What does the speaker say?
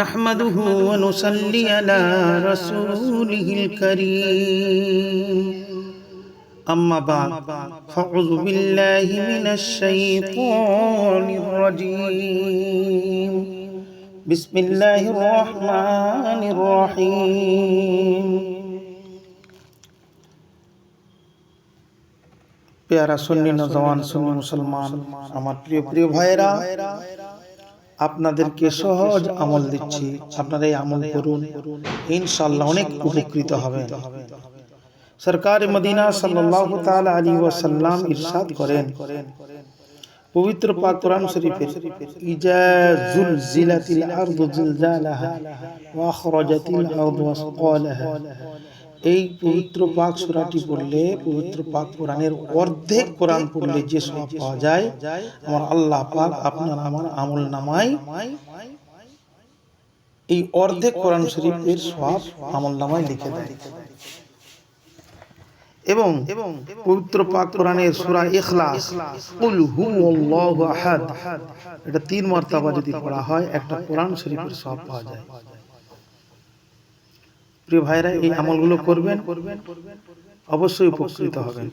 نحمده ونصلي على رسوله الكريم أما بعد فأعوذ بالله من الشيطان الرجيم بسم الله الرحمن الرحيم प्यारा सुन्नी नौजवान सुन्नी मुसलमान আমার প্রিয় ভাইরা আপনাদেরকে সহজ আমল দিচ্ছি, আপনারা এই আমল করুন, ইনশাআল্লাহ অনেক উপকৃত হবেন। সরকার মদিনা সাল্লাল্লাহু তাআলা আলাইহি ওয়াসাল্লাম ইরশাদ করেন, পবিত্র পাক কোরআন শরীফের ইজা যুলজিলাতিল আরদু জিলজালাহা ওয়া আখরাজাতিল আরদু আসকালাহা, এই পবিত্র পাক সূরাটি পড়লে, পবিত্র পাক কোরআনের অর্ধেক কোরআন পড়লে যে সওয়াব পাওয়া যায়, আমার আল্লাহ পাক আপনার আমার আমল নামায় এই অর্ধেক কোরআন শরীফের সওয়াব আমল নামায় লিখে দেয়। এবং পবিত্র পাক কোরআনের সূরা ইখলাস কুল হুয়াল্লাহু আহাদ, এটা 3 মারতবা যদি পড়া হয় একটা কোরআন শরীফের সওয়াব পাওয়া যায়। প্রিয় ভাইরা, এই আমলগুলো করবেন, অবশ্যই উপকৃত হবেন।